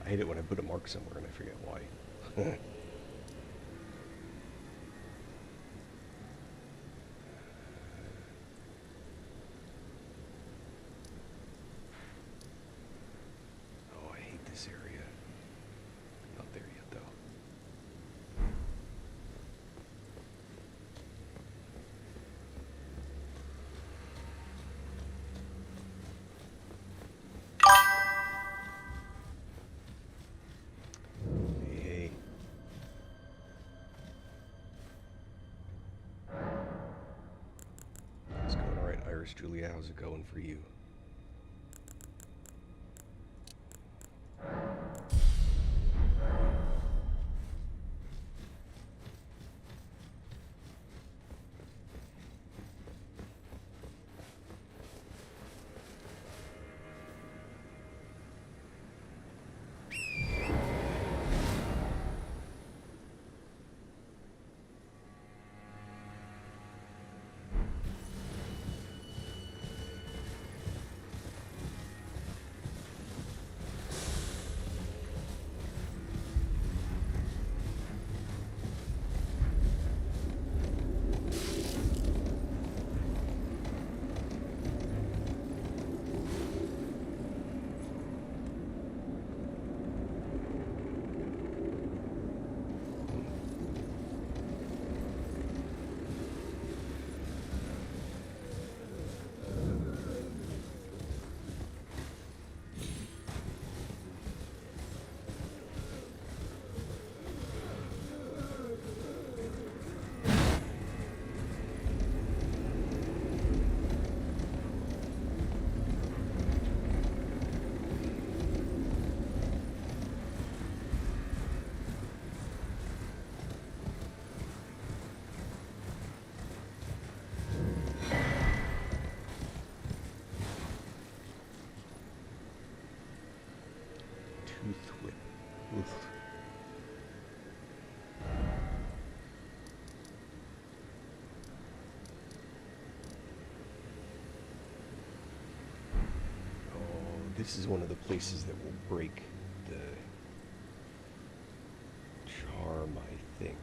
I hate it when I put a mark somewhere and I forget why. Oh, I hate this area. Not there yet, though. Hey. It's going alright, Iris Julia. How's it going for you? Tooth whip. Oof. Oh, this is one of the places that will break the charm, I think.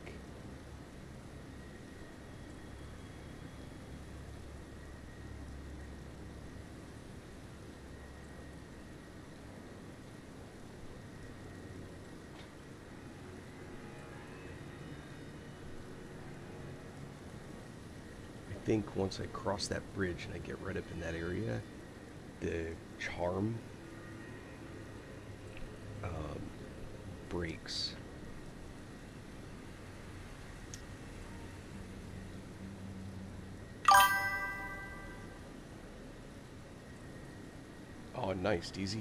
I think once I cross that bridge and I get right up in that area, the charm breaks. Oh, nice, DZ.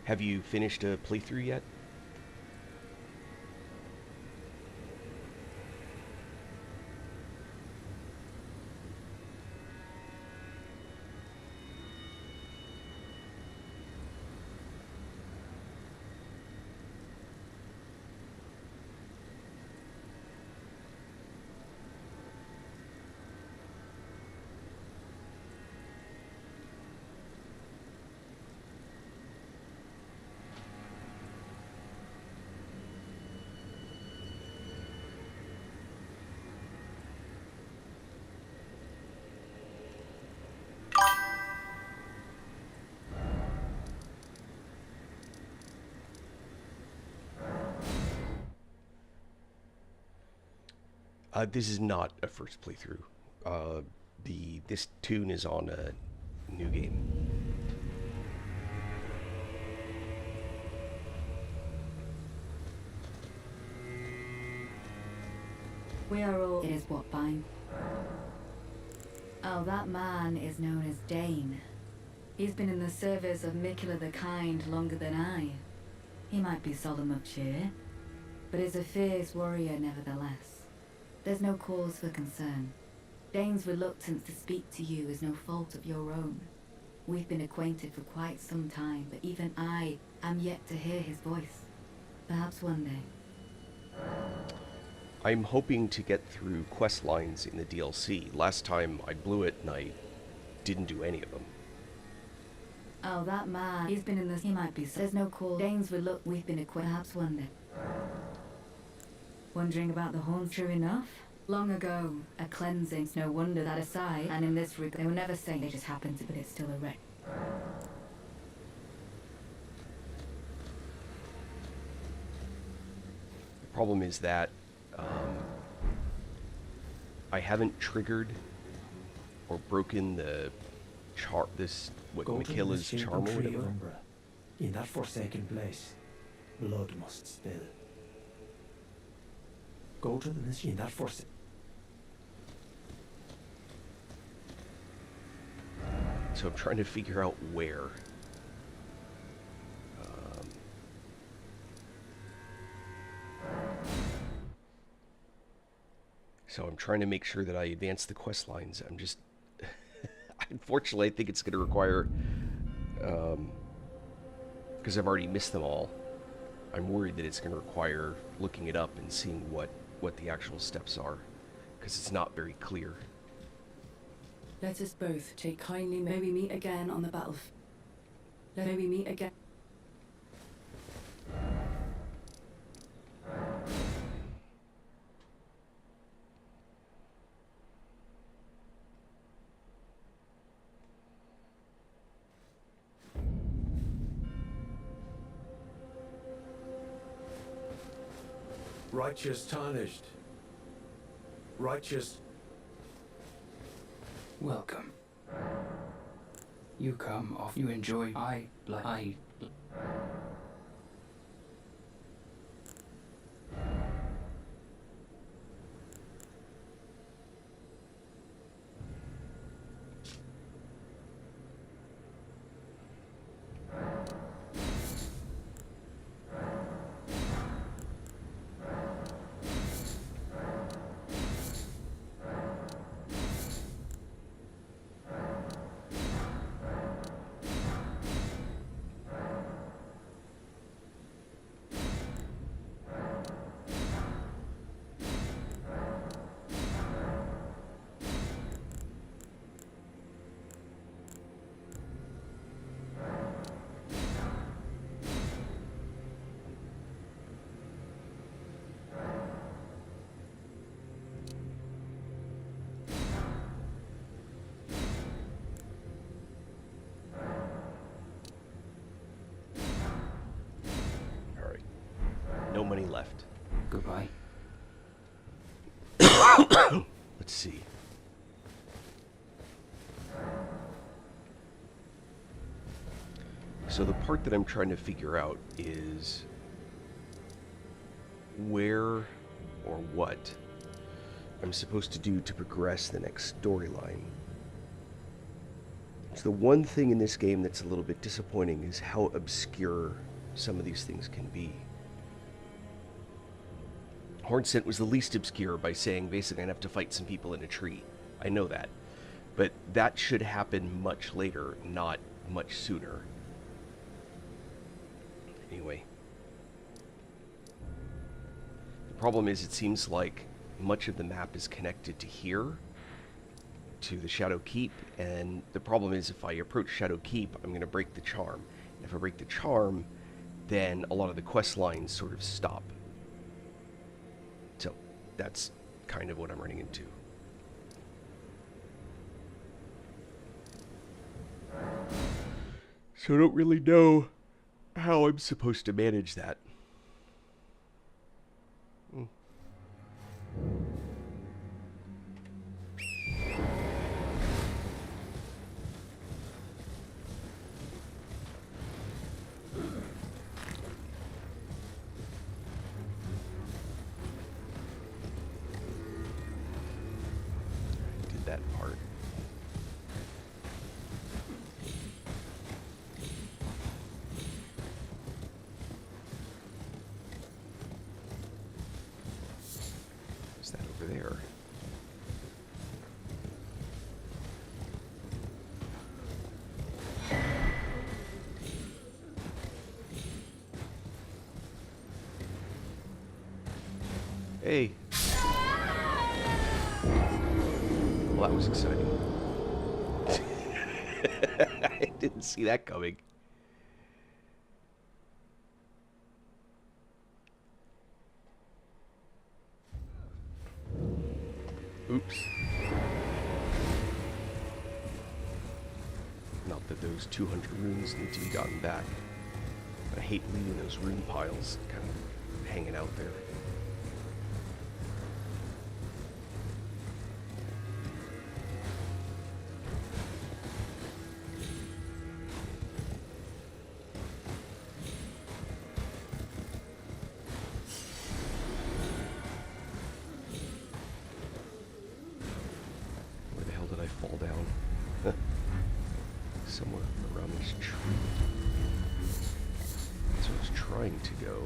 Have you finished a playthrough yet? This is not a first playthrough. This tune is on a new game. We are all. It is what fine. Oh, that man is known as Dane. He's been in the service of Mikula the Kind longer than I. He might be solemn of cheer, but is a fierce warrior nevertheless. There's no cause for concern. Dane's reluctance to speak to you is no fault of your own. We've been acquainted for quite some time, but even I am yet to hear his voice. Perhaps one day. I'm hoping to get through quest lines in the DLC. Last time I blew it and I didn't do any of them. Oh, that man. He's been in this. He might be. There's no call. Dane's reluctant. We've been acquainted. Perhaps one day. Wondering about the horns? True enough. Long ago, a cleansing's no wonder that aside, and in this regard, they were never saying they just happened to, but it's still a wreck. The problem is that I haven't triggered or broken the what Michaela's charm or whatever. In that forsaken place, blood must spill. Go to the machine in that forsaken. So I'm trying to figure out where. So I'm trying to make sure that I advance the quest lines. I'm just... Unfortunately, I think it's going to require... because I've already missed them all. I'm worried that it's going to require looking it up and seeing what the actual steps are. Because it's not very clear. Let us both take kindly. May we meet again on the battlefield. May we meet again. Righteous tarnished. Righteous. Welcome. You come off. You enjoy. I. No money left. Goodbye. Let's see. So the part that I'm trying to figure out is where or what I'm supposed to do to progress the next storyline. So the one thing in this game that's a little bit disappointing is how obscure some of these things can be. Hornsent was the least obscure by saying basically I have to fight some people in a tree. I know that. But that should happen much later, not much sooner. Anyway. The problem is it seems like much of the map is connected to here, to the Shadow Keep, and the problem is if I approach Shadow Keep, I'm going to break the charm. And if I break the charm, then a lot of the quest lines sort of stop. So that's kind of what I'm running into. So I don't really know how I'm supposed to manage that. That part. over there. Hey. Well, that was exciting. I didn't see that coming. Oops. Not that those 200 runes need to be gotten back. I hate leaving those rune piles kind of hanging out there. Where the hell did I fall down? Somewhere around this tree. That's where I was trying to go.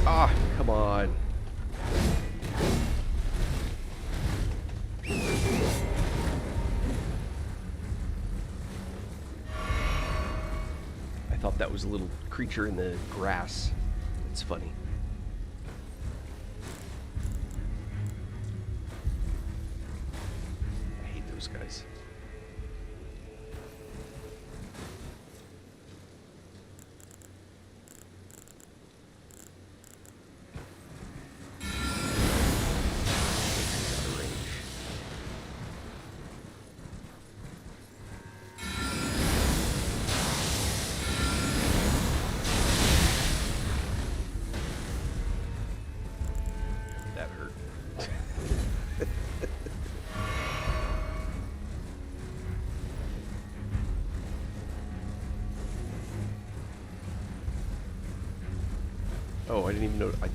Ah, come on. I thought that was a little creature in the grass. It's funny. I hate those guys. Out of range. That hurt. Oh, I didn't even know. I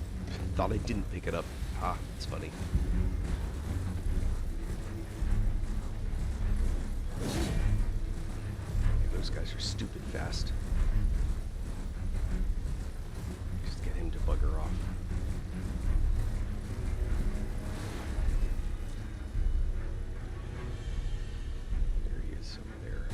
thought I didn't pick it up. Ah, it's funny. Those guys are stupid fast. Just get him to bugger off. There he is over there.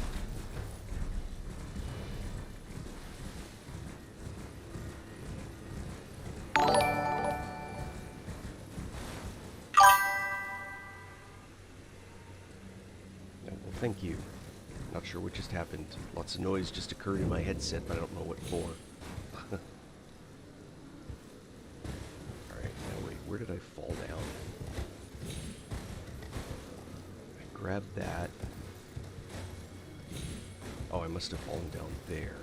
Yeah, well, thank you. Not sure what just happened. Lots of noise just occurred in my headset, but I don't know what for. Alright, now wait, where did I fall down? I grabbed that. Oh, I must have fallen down there.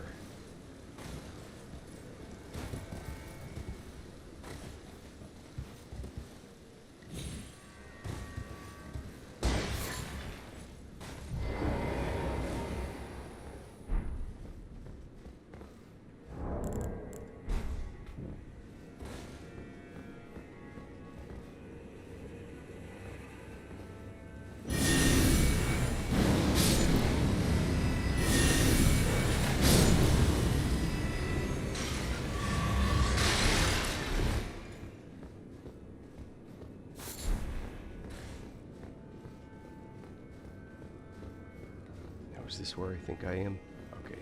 Is this where I think I am? Okay.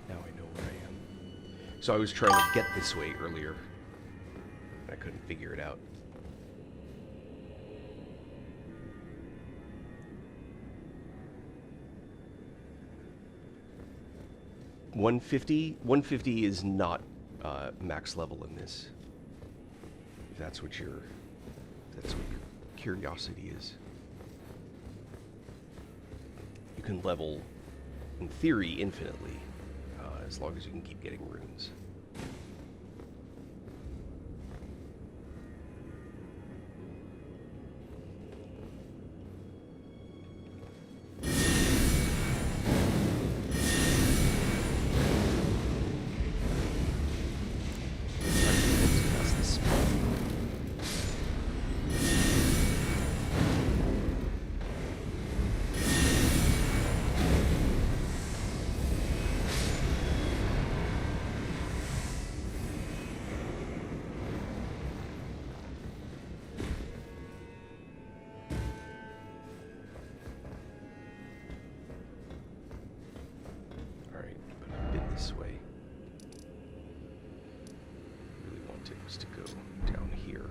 Now I know where I am. So I was trying to get this way earlier. I couldn't figure it out. $150 is not max level in this. If that's what your curiosity is. You can level, in theory, infinitely, as long as you can keep getting runes. it was to go down here.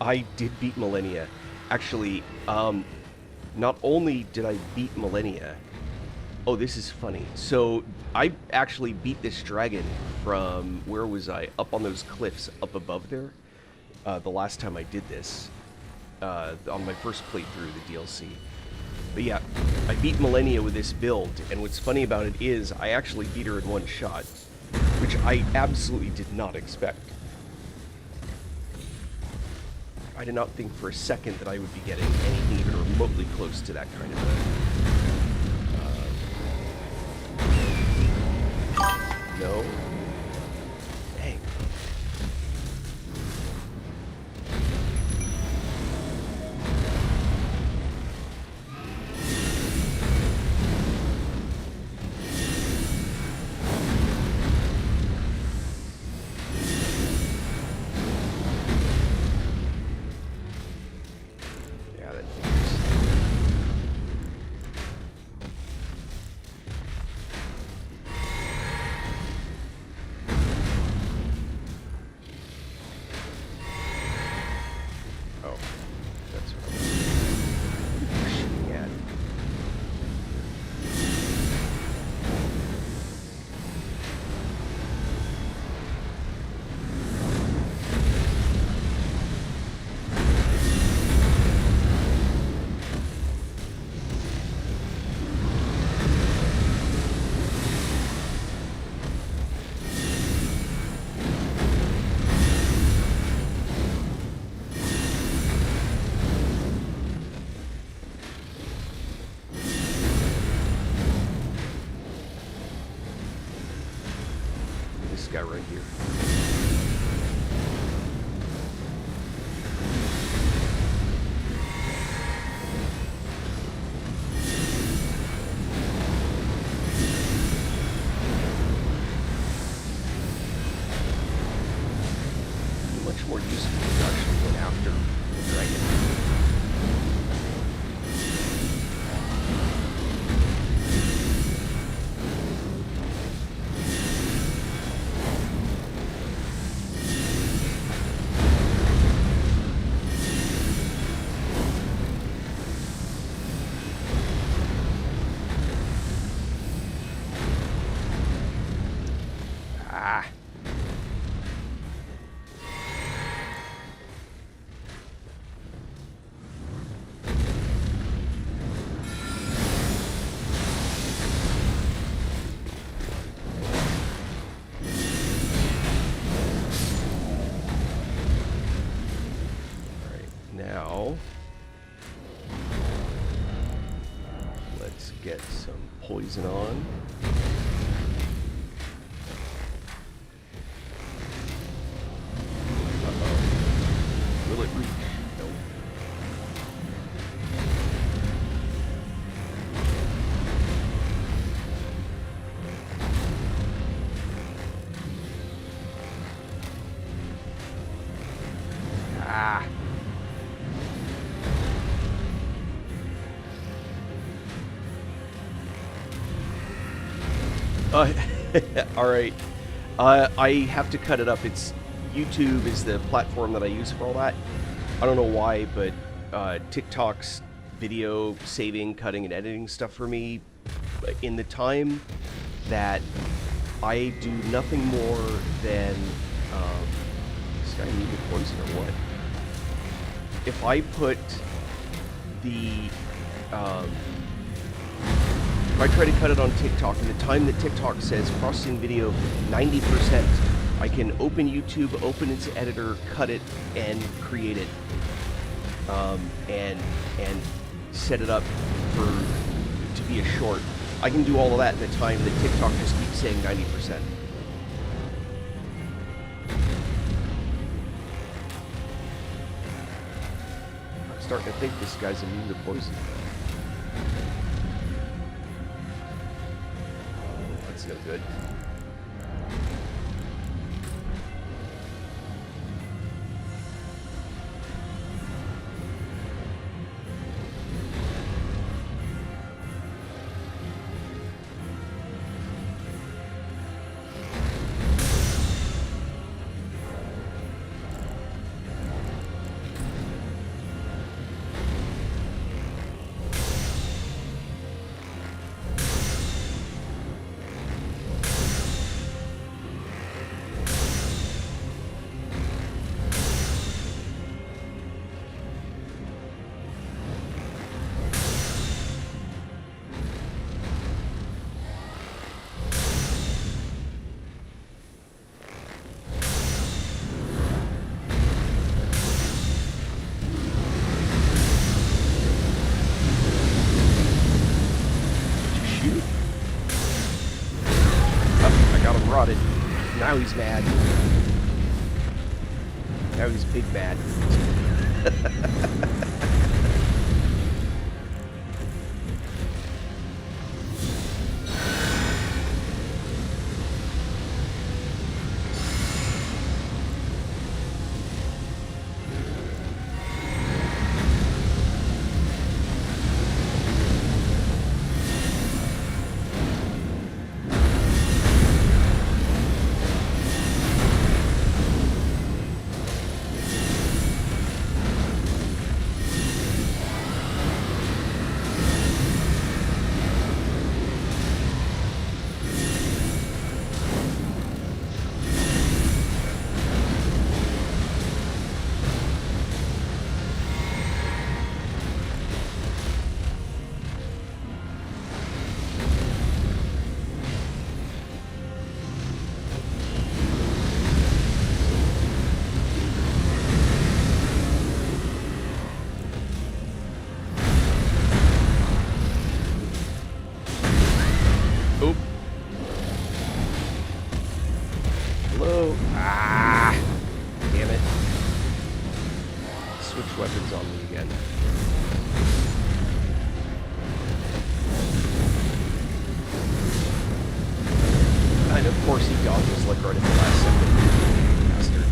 I did beat Millennia. Actually, not only did I beat Millennia... Oh, this is funny. So, I actually beat this dragon from... Where was I? Up on those cliffs up above there. The last time I did this. On my first playthrough of the DLC. But yeah, I beat Millennia with this build, and what's funny about it is I actually beat her in one shot. Which I absolutely did not expect. I did not think for a second that I would be getting anything even remotely close to that kind of a... No. Dang. Guy right here. Much more useful to actually go after the dragon. Now, let's get some poison on. Uh-oh. Will it reach? Nope. Ah. Alright. I have to cut it up. YouTube is the platform that I use for all that. I don't know why, but TikTok's video saving, cutting, and editing stuff for me, in the time that I do nothing more than... this guy needed poison or what? If I put the... if I try to cut it on TikTok, and the time that TikTok says processing video 90%, I can open YouTube, open its editor, cut it, and create it, and set it up to be a short. I can do all of that in the time that TikTok just keeps saying 90%. starting to think this guy's immune to poison. That's no good. Rotted. Now he's mad. Now he's big mad. Weapons on me again. And of course he dodges like right at the last second. Bastard.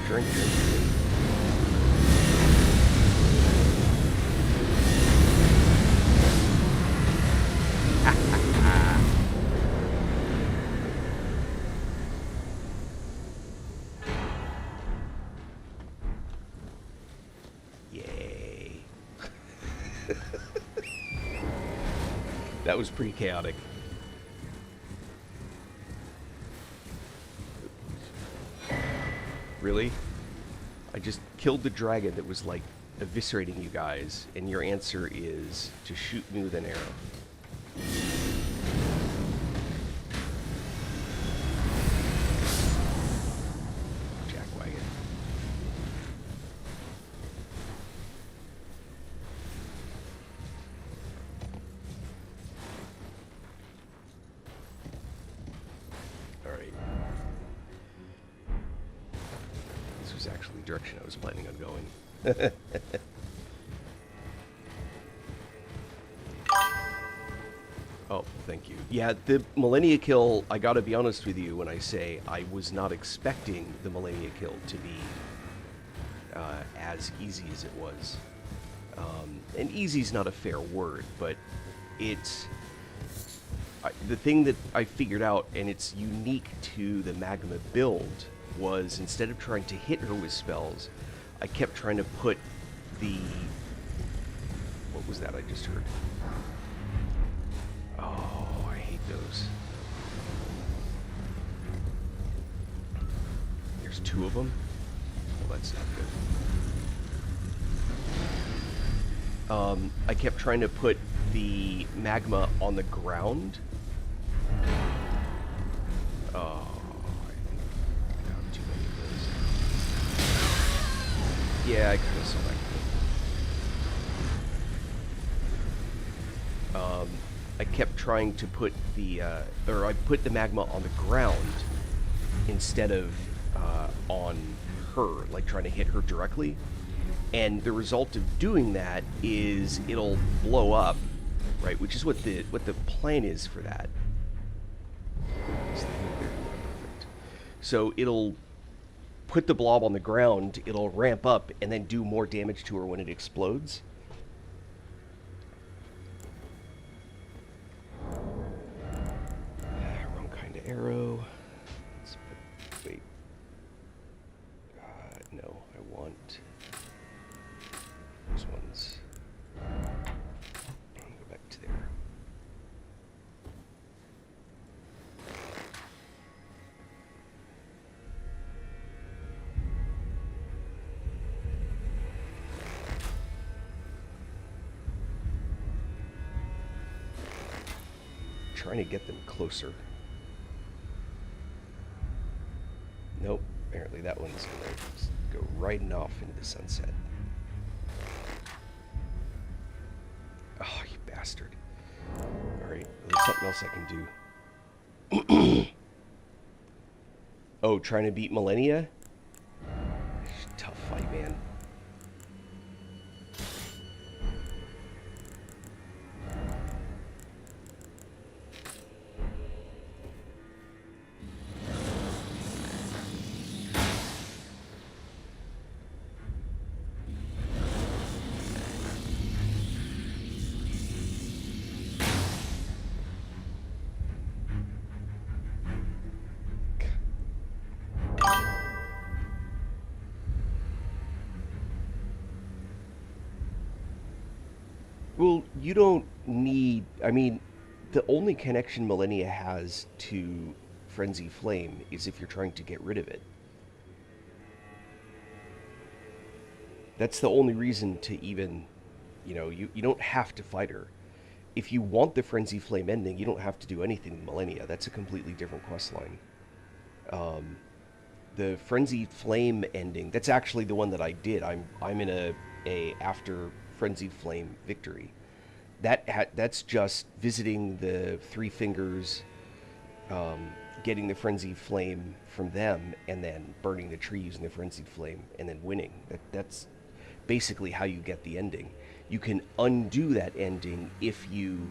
Drink. Yay. That was pretty chaotic. Really? I just killed the dragon that was like eviscerating you guys, and your answer is to shoot me with an arrow. Jackwagon. Alright. This was actually the direction I was planning on going. Oh, thank you. Yeah, the Millennia Kill, I gotta be honest with you when I say I was not expecting the Millennia Kill to be as easy as it was. And easy's not a fair word, but it's... the thing that I figured out, and it's unique to the Magma build, was instead of trying to hit her with spells, I kept trying to put the... What was that I just heard? Oh, I hate those. There's two of them? Well, that's not good. I kept trying to put the magma on the ground. Oh, I got too many of those. Yeah, I kind of saw that coming. I kept trying to put the, or I put the magma on the ground instead of on her, like trying to hit her directly. And the result of doing that is it'll blow up, right? Which is what the plan is for that. Perfect. So it'll put the blob on the ground, it'll ramp up, and then do more damage to her when it explodes. Wrong kind of arrow. Wait. No, I want those ones. Go back to there. Trying to get them closer. Nope. Apparently that one's gonna just go riding off into the sunset. Oh, you bastard. Alright, there's something else I can do. Oh, trying to beat Millennia? Tough fight, man. Well, you don't need... I mean, the only connection Millennia has to Frenzy Flame is if you're trying to get rid of it. That's the only reason to even... You know, you don't have to fight her. If you want the Frenzy Flame ending, you don't have to do anything with Millennia. That's a completely different questline. The Frenzy Flame ending, that's actually the one that I did. I'm in a after Frenzied Flame victory. That's just visiting the Three Fingers, getting the Frenzied Flame from them, and then burning the tree using the Frenzied Flame, and then winning. That's basically how you get the ending. You can undo that ending if you...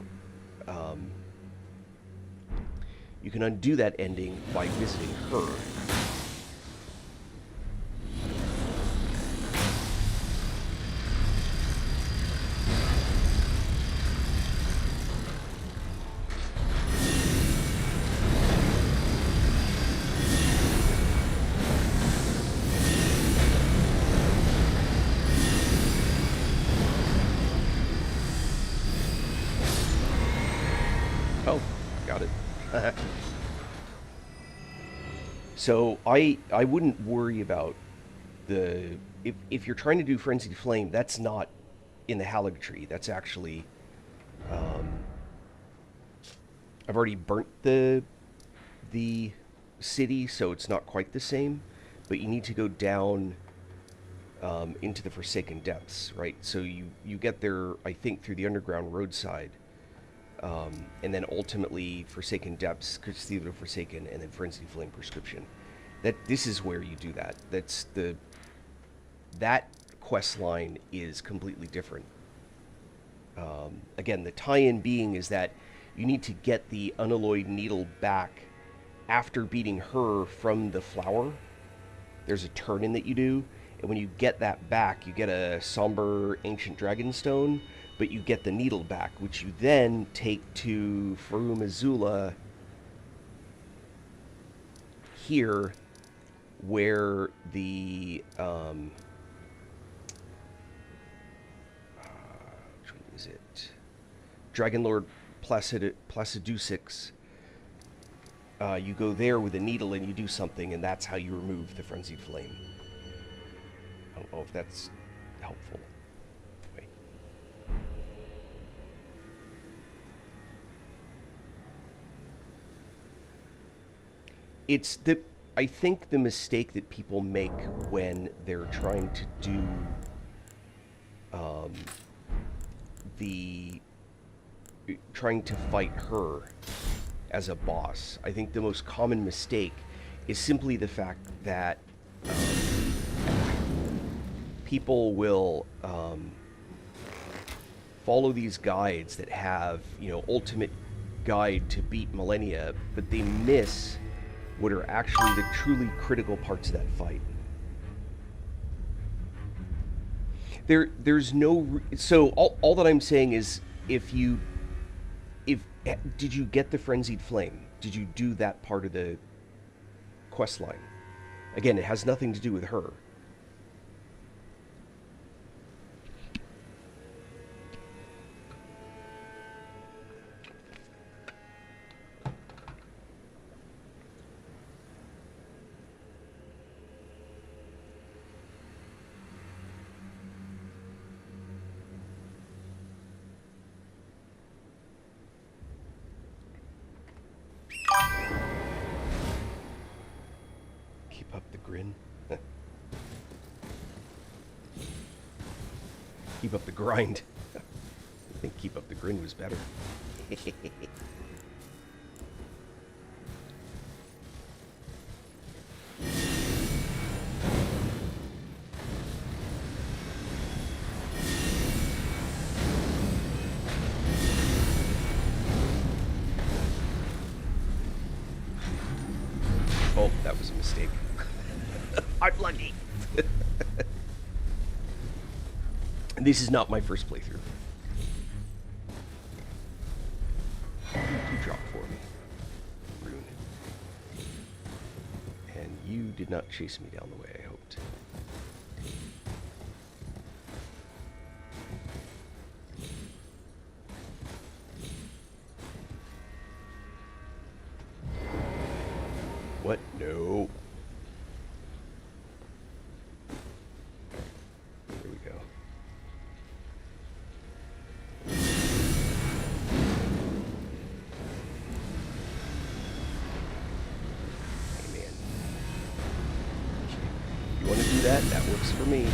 you can undo that ending by visiting her. Oh, got it. So I wouldn't worry about the... If you're trying to do Frenzied Flame, that's not in the Halig tree. That's actually... I've already burnt the city, so it's not quite the same. But you need to go down into the Forsaken Depths, right? So you get there, I think, through the underground roadside. And then ultimately Forsaken Depths, Cathedral of Forsaken, and then Frenzied Flame Prescription. This is where you do that. That quest line is completely different. Again, the tie-in being is that You need to get the unalloyed needle back after beating her from the flower. There's a turn-in that you do, and when you get that back, you get a somber ancient dragon stone, but you get the needle back, which you then take to Farum Azula here, where the which one is it? Dragon Lord Placidusix. You go there with a needle and you do something, and that's how you remove the frenzied flame. I don't know if that's helpful. Wait. It's the I think the mistake that people make when they're trying to do trying to fight her as a boss. I think the most common mistake is simply the fact that people will follow these guides that have, ultimate guide to beat Millennia, but they miss what are actually the truly critical parts of that fight. There's no... So all that I'm saying is, did you get the Frenzied Flame? Did you do that part of the quest line? Again, it has nothing to do with her. Keep up the grin. Keep up the grind. I think keep up the grin was better. Oh, that was a mistake. I'm lucky. And this is not my first playthrough. You dropped for me, Rune. And you did not chase me down the way I hoped. What? No. There we go. Hey, man. You want to do that? That works for me.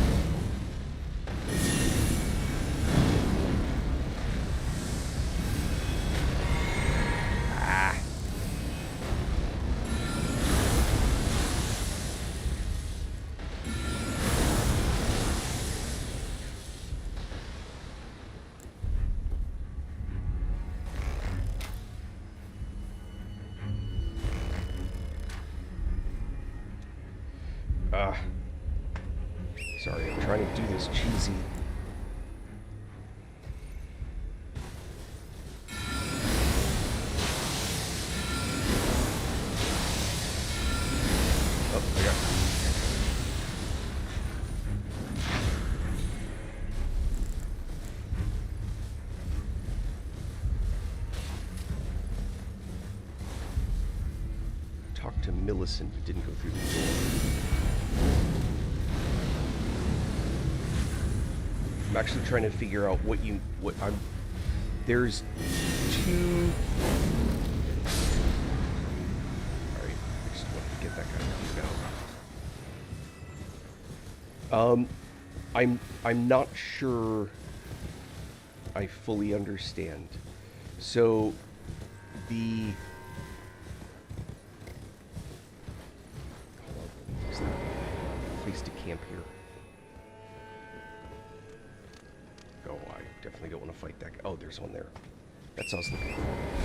Sorry, I'm trying to do this cheesy. Oh, I got it. Talked to Millicent, but didn't go through the door. I'm actually trying to figure out there's two... Alright, I just wanted to get that guy knocked out. I'm not sure I fully understand. So, the... Hold on, is there a place to camp here? Oh, I definitely don't want to fight that guy. Oh, there's one there. That's what I was looking for.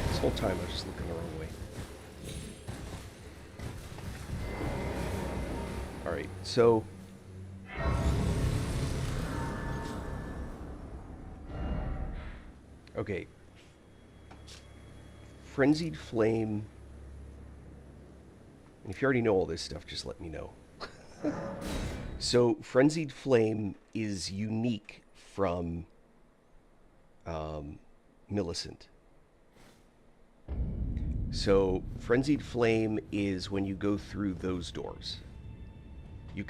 This whole time I was just looking the wrong way. Alright, so... Okay. Frenzied Flame... And if you already know all this stuff, just let me know. So, Frenzied Flame is unique from Millicent. So, Frenzied Flame is when you go through those doors. You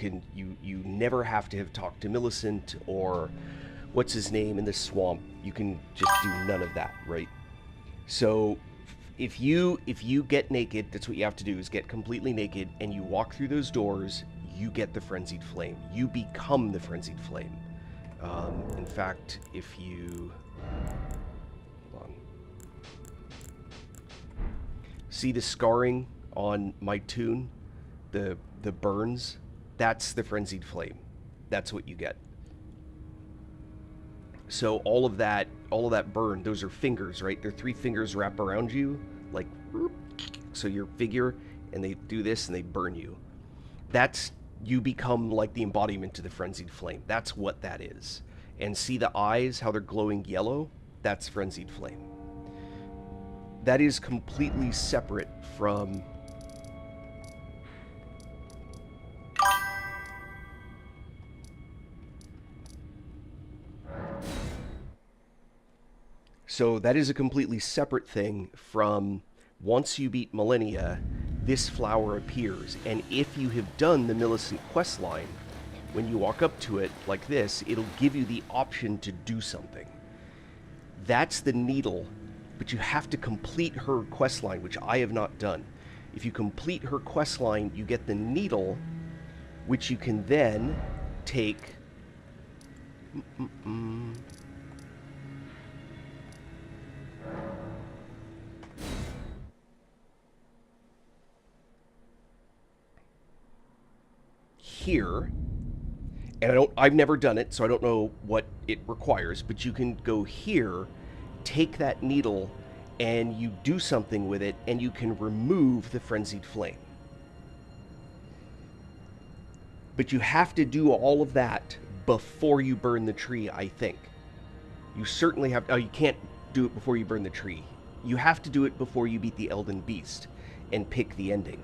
never have to have talked to Millicent or what's his name in the swamp. You can just do none of that, right? So if you get naked, that's what you have to do, is get completely naked, and you walk through those doors, you get the Frenzied Flame. You become the Frenzied Flame. In fact, if you... Hold on. See the scarring on my toon? The burns? That's the Frenzied Flame. That's what you get. So all of that burn, those are fingers, right? They're 3 fingers wrap around you, like, so your figure, and they do this and they burn you. That's, you become like the embodiment to the Frenzied Flame. That's what that is. And see the eyes, how they're glowing yellow? That's Frenzied Flame. That is completely separate from... So that is a completely separate thing from once you beat Millennia, this flower appears. And if you have done the Millicent quest line, when you walk up to it like this, it'll give you the option to do something. That's the needle, but you have to complete her quest line, which I have not done. If you complete her quest line, you get the needle, which you can then take... here, and I've never done it, so I don't know what it requires, but you can go here, take that needle, and you do something with it, and you can remove the Frenzied Flame. But you have to do all of that before you burn the tree, I think. You certainly have... Oh, you can't do it before you burn the tree. You have to do it before you beat the Elden Beast and pick the ending.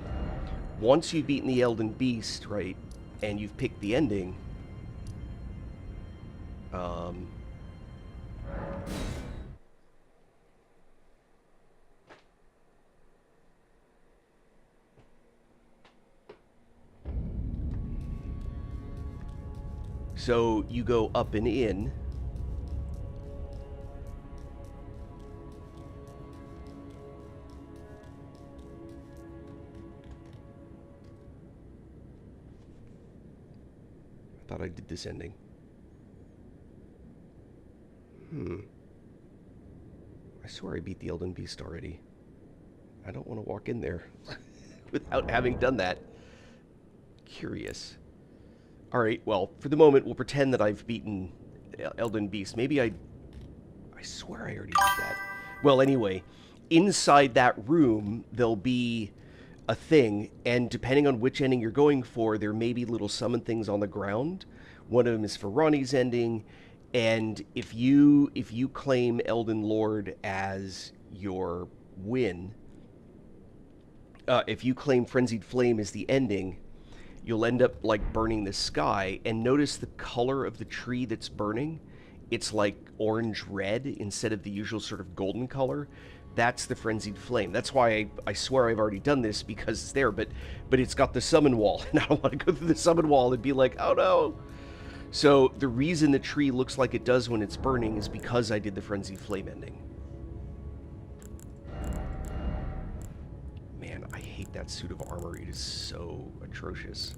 Once you've beaten the Elden Beast, right, and you've picked the ending, so you go up and in. I thought I did this ending. I swear I beat the Elden Beast already. I don't want to walk in there without having done that. Curious. Alright, well, for the moment, we'll pretend that I've beaten Elden Beast. Maybe I swear I already did that. Well, anyway, inside that room, there'll be a thing, and depending on which ending you're going for, there may be little summon things on the ground. One of them is for Ronnie's ending, and if you claim Elden Lord as your win, if you claim Frenzied Flame as the ending, you'll end up like burning the sky. And notice the color of the tree that's burning. It's like orange-red instead of the usual sort of golden color. That's the Frenzied Flame. That's why I swear I've already done this, because it's there, but it's got the summon wall, and I don't want to go through the summon wall and be like, oh no! So the reason the tree looks like it does when it's burning is because I did the Frenzied Flame ending. Man, I hate that suit of armor. It is so atrocious.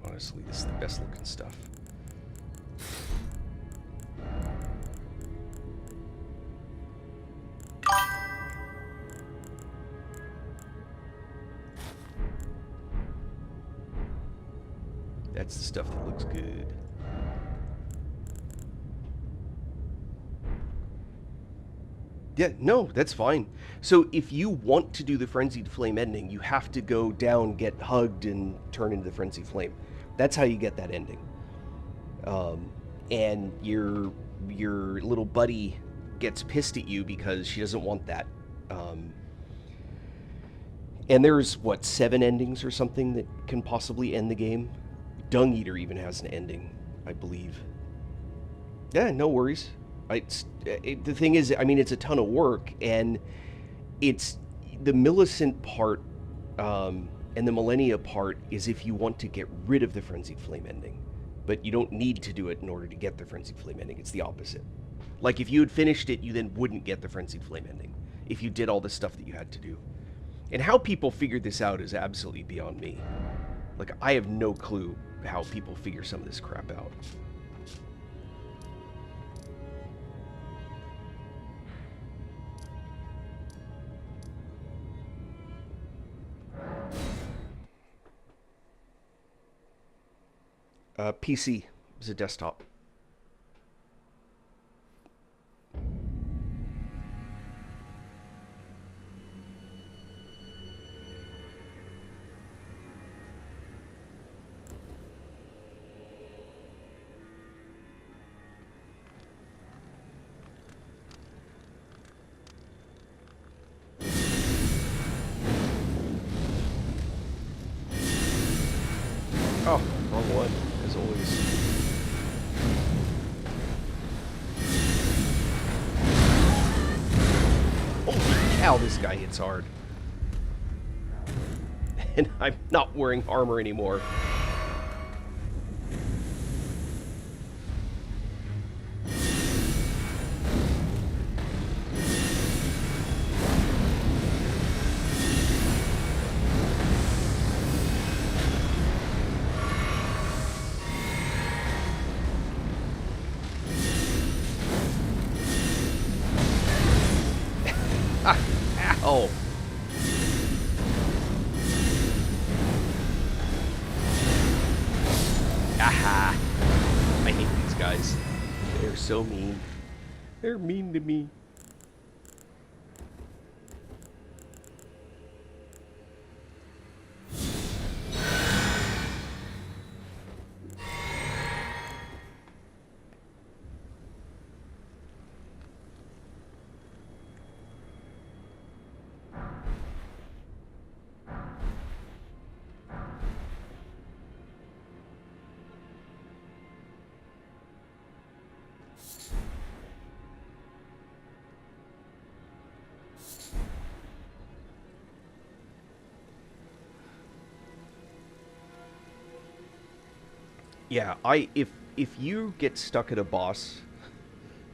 Honestly, this is the best looking stuff. That's the stuff that looks good. Yeah, no, that's fine. So if you want to do the Frenzied Flame ending, you have to go down, get hugged, and turn into the Frenzied Flame. That's how you get that ending. And your little buddy gets pissed at you because she doesn't want that. And there's, what, 7 endings or something that can possibly end the game? Dung Eater even has an ending, I believe. Yeah, no worries. The thing is, I mean, it's a ton of work, and it's the Millicent part and the Millennia part is if you want to get rid of the Frenzied Flame ending. But you don't need to do it in order to get the Frenzied Flame ending. It's the opposite. Like, if you had finished it, you then wouldn't get the Frenzied Flame ending if you did all the stuff that you had to do. And how people figured this out is absolutely beyond me. Like, I have no clue how people figure some of this crap out. PC is a desktop. Oh, wrong one, as always. Holy cow, this guy hits hard. And I'm not wearing armor anymore. Ow! Aha! I hate these guys. They're so mean. They're mean to me. Yeah, if you get stuck at a boss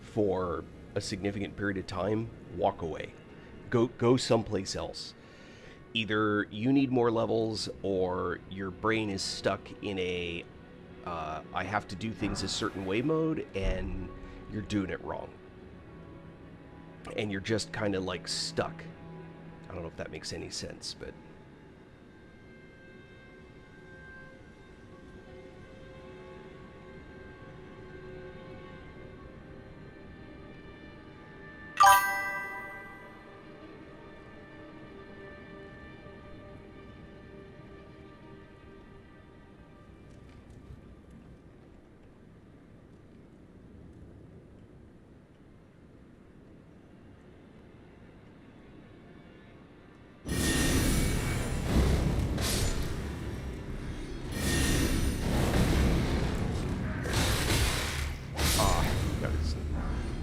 for a significant period of time, walk away. Go someplace else. Either you need more levels or your brain is stuck in a I have to do things a certain way mode and you're doing it wrong. And you're just kind of like stuck. I don't know if that makes any sense, but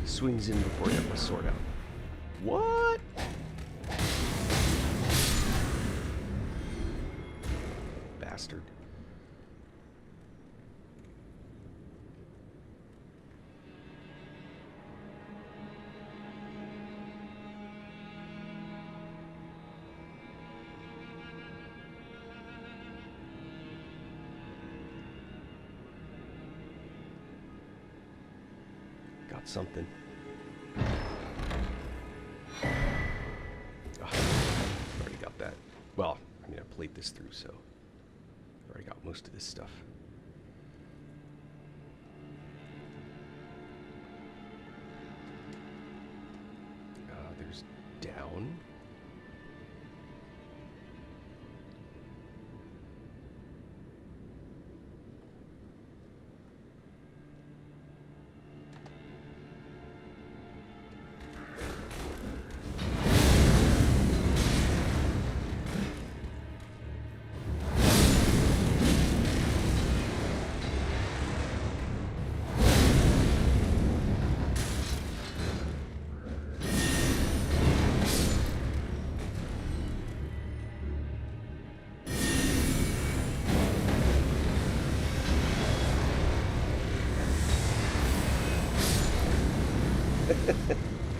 swings in before you have my sword out. What? Bastard. Got something. Already got that. Well, I mean, I played this through, so I've already got most of this stuff. down.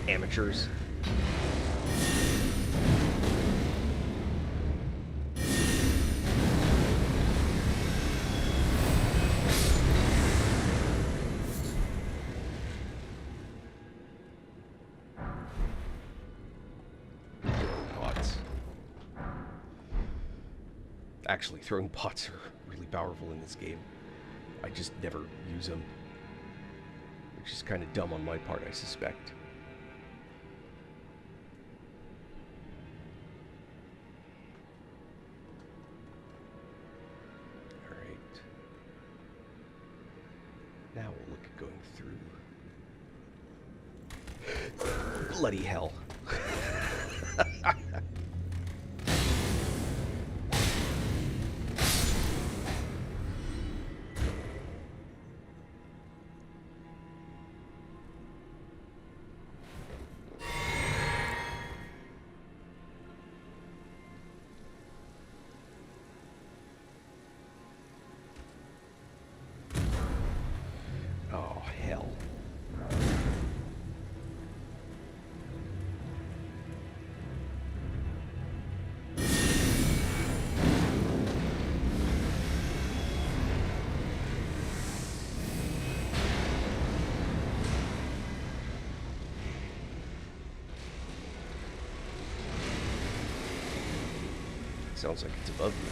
Amateurs. Pots. Actually, throwing pots are really powerful in this game. I just never use them. Which is kind of dumb on my part, I suspect. Alright. Now we'll look at going through. Bloody hell. Oh, hell. Sounds like it's above me.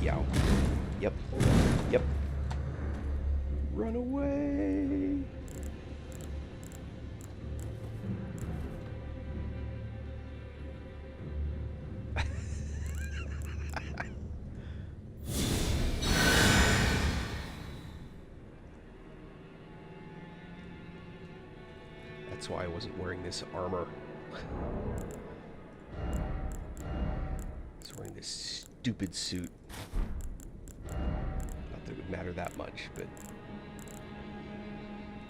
Yow. Yep. Yep. Run away. That's why I wasn't wearing this armor. I was wearing this stupid suit. Not that it would matter that much, but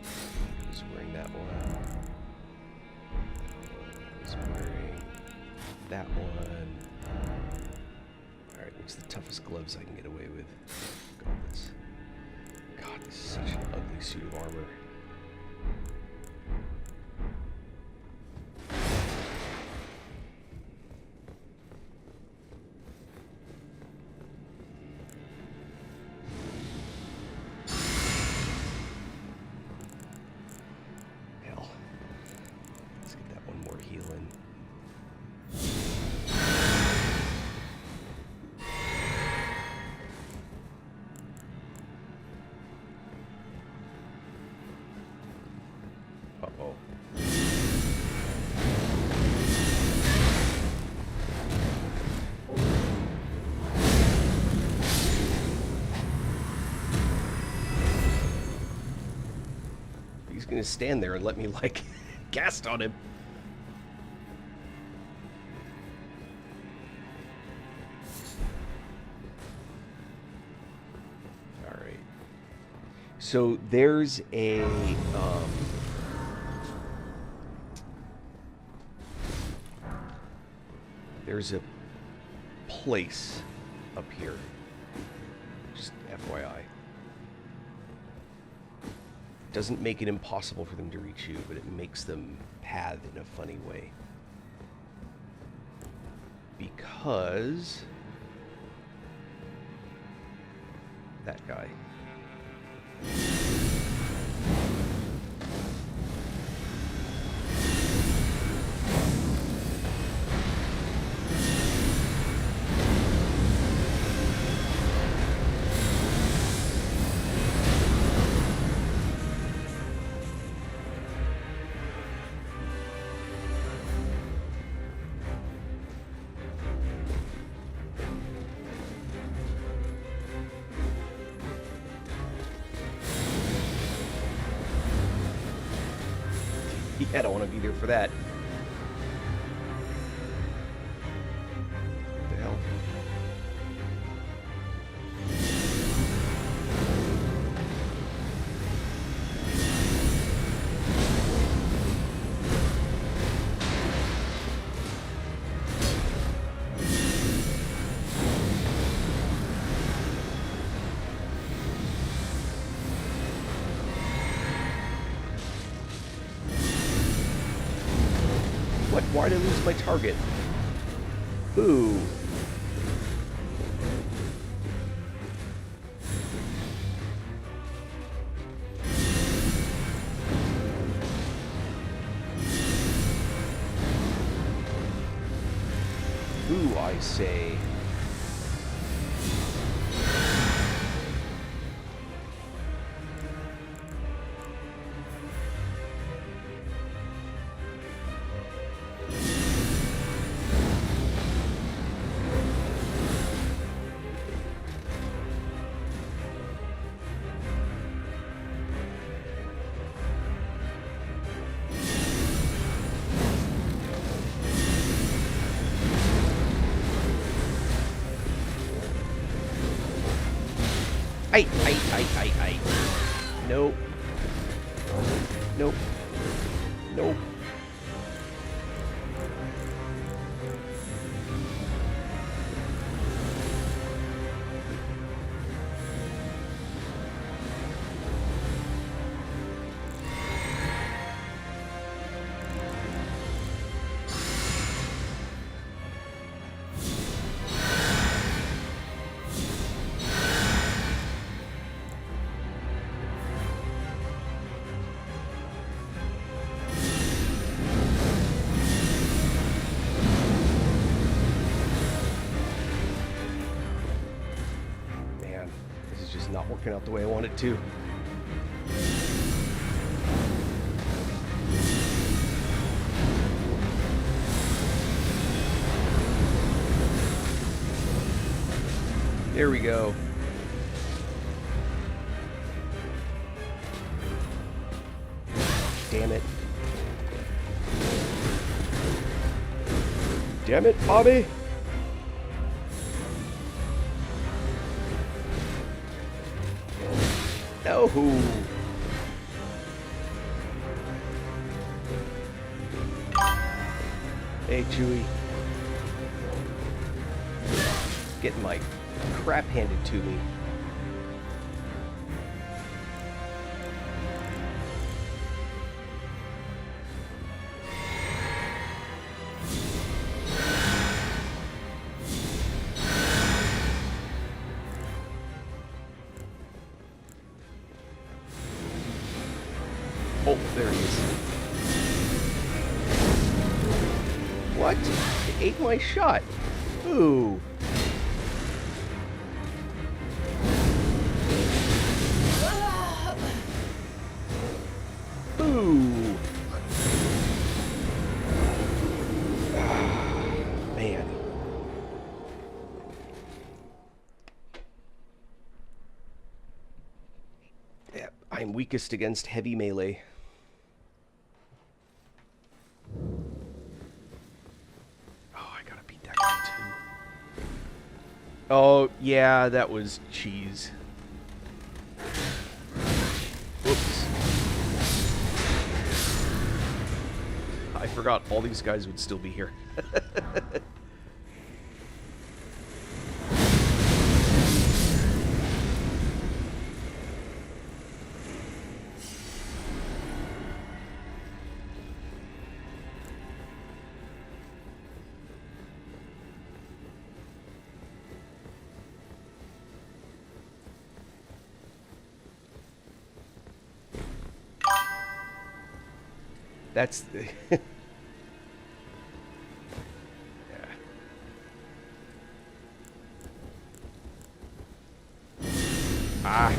I was wearing that one. I was wearing that one. Alright, what's the toughest gloves I can get away with? Gauntlets. God, this is such an ugly suit of armor. Hell. Let's get that one more healing. Uh-oh. He's gonna stand there and let me, like, cast on him. Alright. So there's a, there's a place up here. Just FYI. Doesn't make it impossible for them to reach you, but it makes them path in a funny way. because that guy. Yeah, I don't want to be there for that. What the hell? What? Why did I lose my target? Ooh. Ooh, I say. Ay. Nope. Nope. Nope. Man, this is just not working out the way I want it to. There we go. Damn it. Damn it, Bobby! No! Hey, Chewie. Getting my crap handed to me. Oh, there he is. What? It ate my shot. Ooh. Ooh. Man. Yeah, I'm weakest against heavy melee. Oh, yeah, that was cheese. Whoops. I forgot all these guys would still be here. That's the yeah. Ah.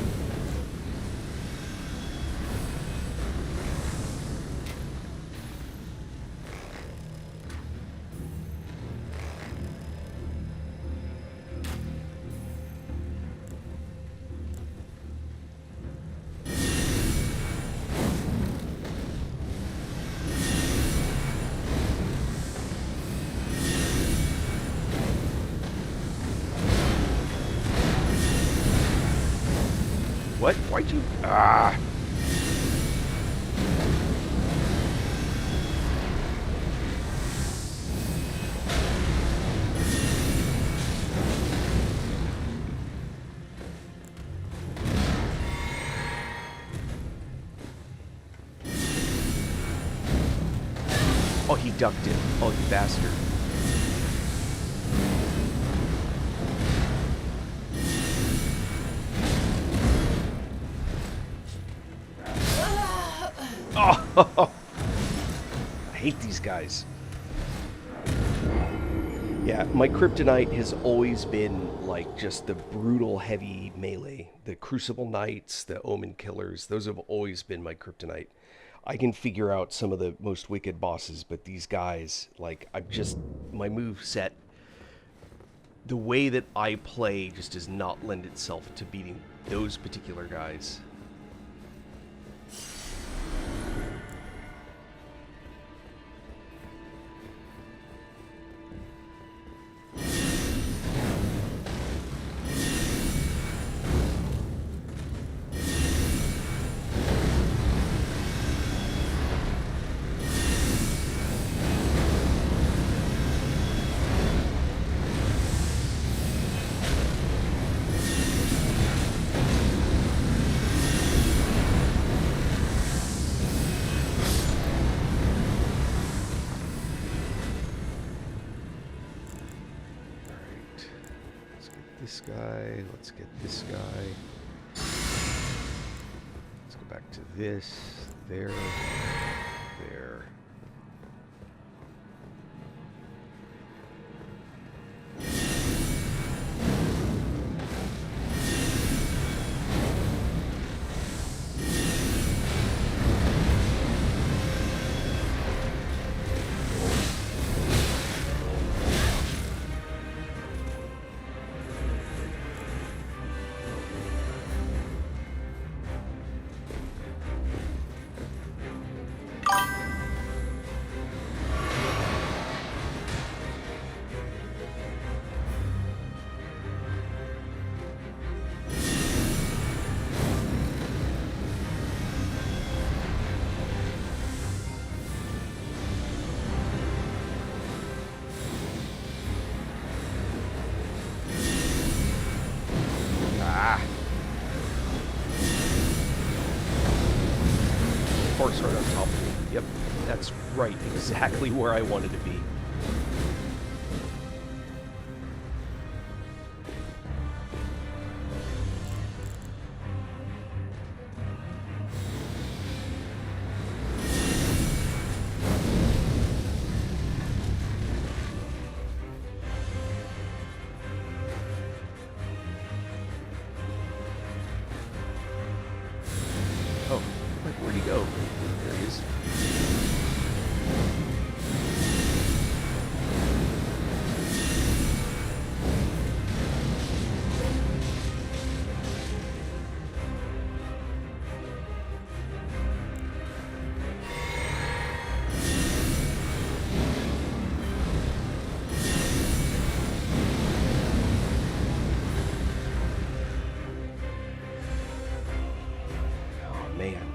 What? Why'd you... Ah! Oh, he ducked it. Oh, you bastard. Oh! I hate these guys. Yeah, my kryptonite has always been like just the brutal heavy melee. The Crucible Knights, the Omen Killers, those have always been my kryptonite. I can figure out some of the most wicked bosses, but these guys, like, I'm just, my move set, the way that I play just does not lend itself to beating those particular guys. This guy, let's get this guy. Let's go back to this, there, there. Horse right on top of me. Yep, that's right, exactly where I wanted to be. Oh, where'd he go? There he is. Oh, man.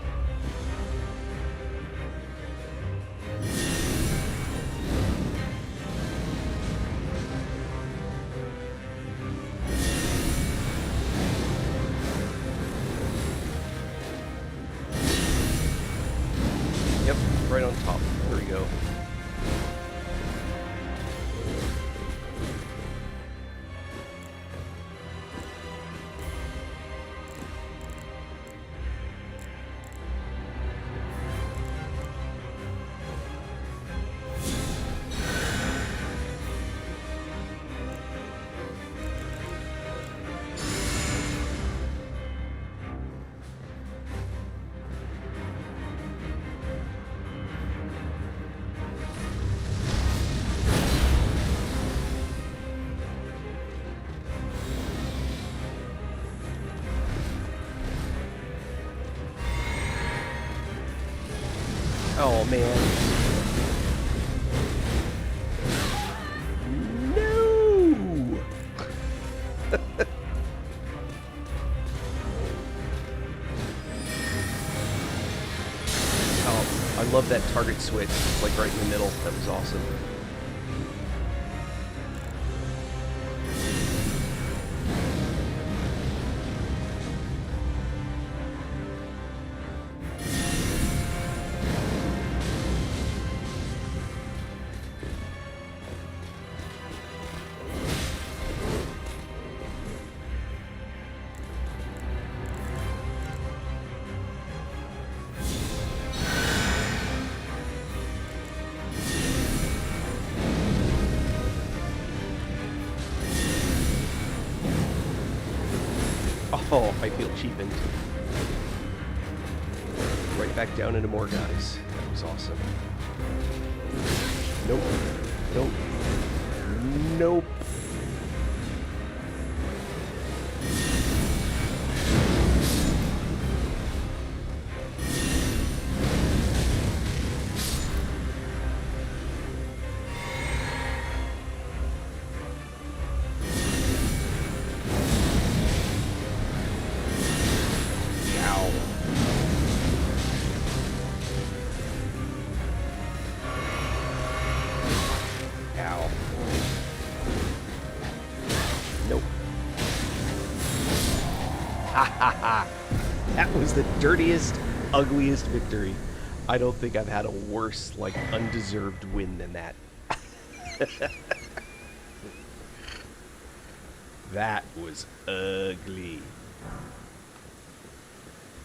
Yep, right on top. There we go. Oh, man. No! Oh, I love that target switch, like right in the middle. That was awesome. Oh, I feel cheapened. Right back down into more guys. That was awesome. Nope. Nope. Nope. Ow. Ow. Nope. Ha ha ha. That was the dirtiest, ugliest victory. I don't think I've had a worse, like, undeserved win than that. That was ugly.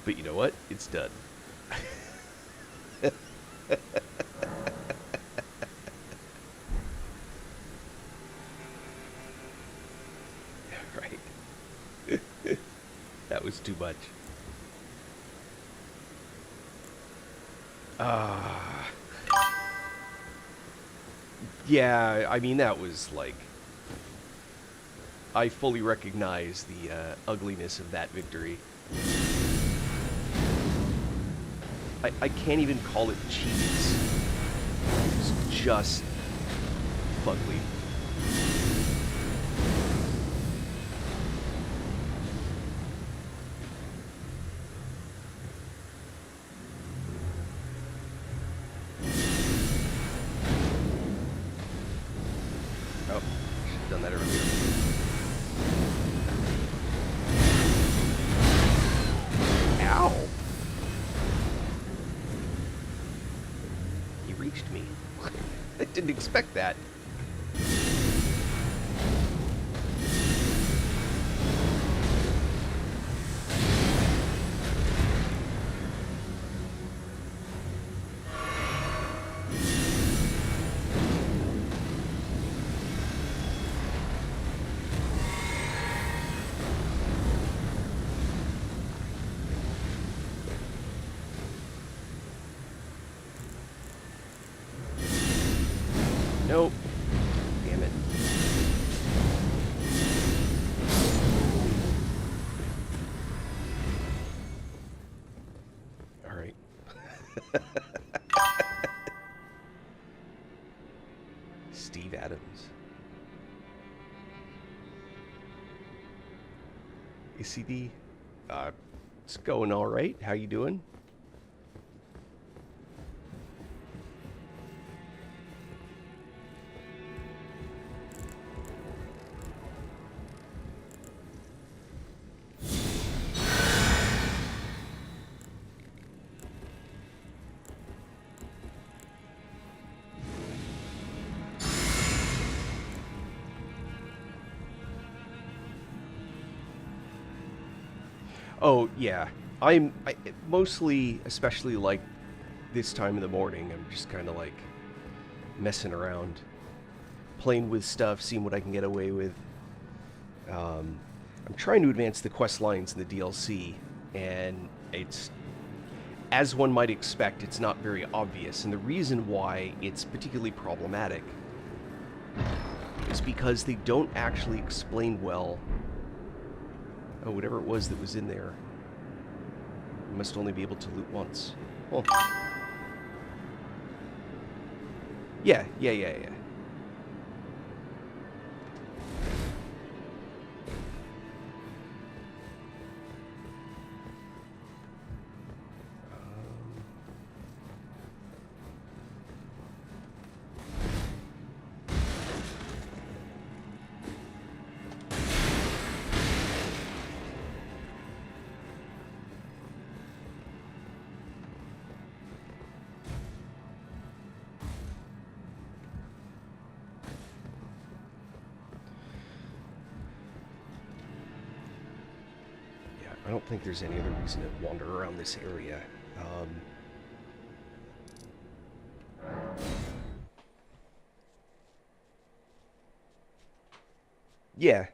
But you know what? It's done. Right. That was too much. Yeah, I mean, that was like... I fully recognize the ugliness of that victory. I can't even call it cheese. It's just fugly. Oh, should have done that earlier. Ow! He reached me. I didn't expect that. Nope. Damn it. All right. Steve Adams. ACD. It's going all right. How you doing? Oh, yeah. I mostly, especially like this time of the morning, I'm just kind of like messing around, playing with stuff, seeing what I can get away with. I'm trying to advance the quest lines in the DLC, and it's, as one might expect, it's not very obvious. And the reason why it's particularly problematic is because they don't actually explain well whatever it was that was in there. You must only be able to loot once. Oh. Yeah, yeah, yeah, yeah. I don't think there's any other reason to wander around this area. Yeah.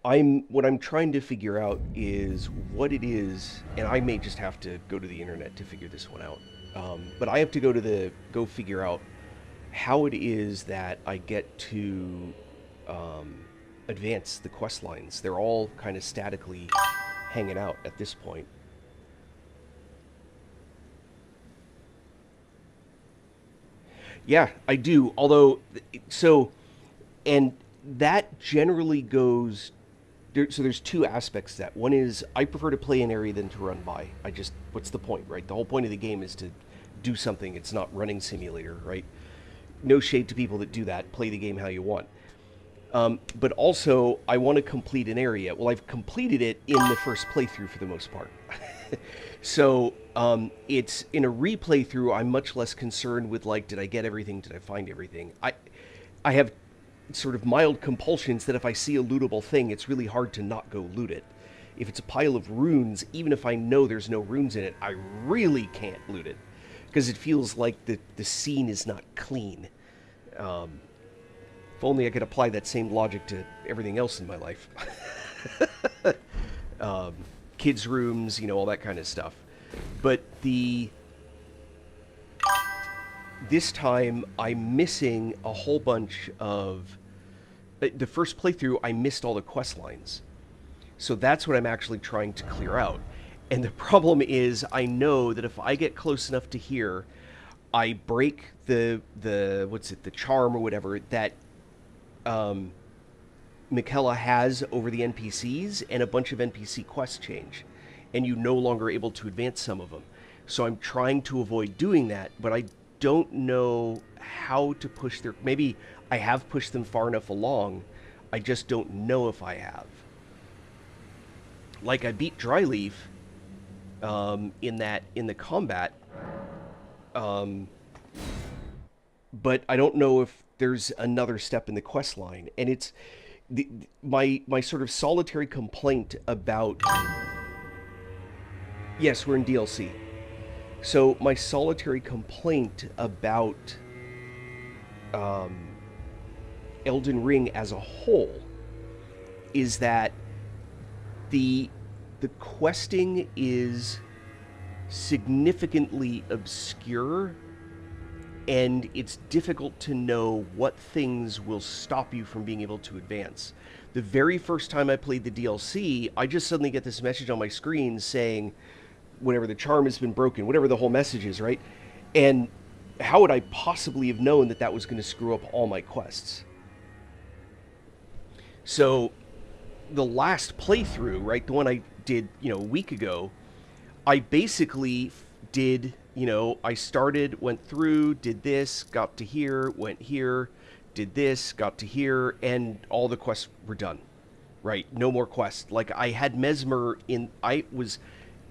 What I'm trying to figure out is what it is, and I may just have to go to the internet to figure this one out. But I have to go figure out how it is that I get to advance the quest lines. They're all kind of statically hanging out at this point. Yeah, I do. Although, so, and that generally goes. So there's two aspects to that. One is I prefer to play an area than to run by. What's the point, right? The whole point of the game is to do something. It's not running simulator, right? No shade to people that do that. Play the game how you want. But also, I want to complete an area. Well, I've completed it in the first playthrough for the most part. So it's in a replay through. I'm much less concerned with like, did I get everything? Did I find everything? I have sort of mild compulsions that if I see a lootable thing, it's really hard to not go loot it. If it's a pile of runes, even if I know there's no runes in it, I really can't loot it because it feels like the scene is not clean. If only I could apply that same logic to everything else in my life. Kids' rooms, all that kind of stuff. But this time I'm missing a whole bunch of... The first playthrough, I missed all the quest lines. So that's what I'm actually trying to clear out. And the problem is, I know that if I get close enough to here, I break the charm or whatever that Michaela has over the NPCs, and a bunch of NPC quests change, and you're no longer able to advance some of them. So I'm trying to avoid doing that, but I don't know how to push their... Maybe I have pushed them far enough along, I just don't know if I have. Like, I beat Dryleaf in the combat, but I don't know if there's another step in the quest line, and it's my sort of solitary complaint about... Yes, we're in DLC. So my solitary complaint about Elden Ring as a whole is that the questing is significantly obscure, and it's difficult to know what things will stop you from being able to advance. The very first time I played the DLC, I just suddenly get this message on my screen saying, whatever, the charm has been broken, whatever the whole message is, right? And how would I possibly have known that that was going to screw up all my quests? So the last playthrough, right, the one I did, a week ago, I basically did, I started, went through, did this, got to here, went here, did this, got to here, and all the quests were done, right? No more quests. Like, I had Mesmer I was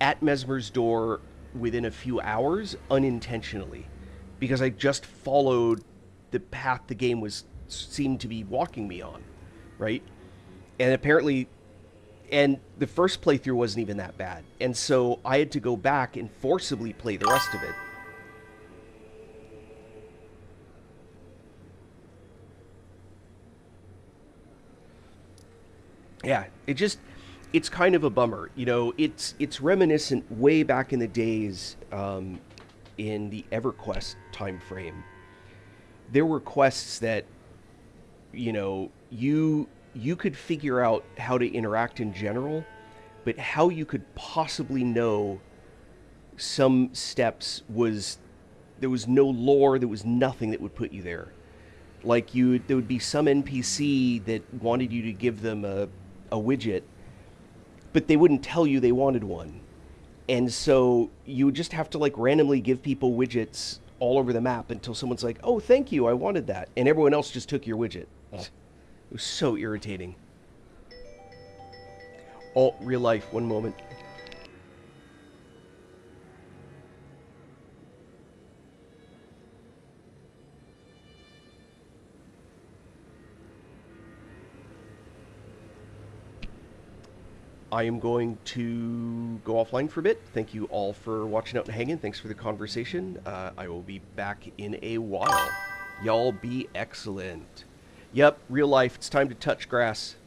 at Mesmer's door within a few hours unintentionally because I just followed the path the game seemed to be walking me on, right? And apparently, and the first playthrough wasn't even that bad. And so I had to go back and forcibly play the rest of it. Yeah, it's kind of a bummer. It's reminiscent way back in the days in the EverQuest time frame. There were quests that, you could figure out how to interact in general, but how you could possibly know some steps was There was no lore, there was nothing that would put you there. Like there would be some NPC that wanted you to give them a widget, but they wouldn't tell you they wanted one. And so you would just have to like randomly give people widgets all over the map until someone's like, "Oh, thank you, I wanted that," and everyone else just took your widget. It was so irritating. Oh, real life. One moment. I am going to go offline for a bit. Thank you all for watching out and hanging. Thanks for the conversation. I will be back in a while. Y'all be excellent. Yep, real life. It's time to touch grass.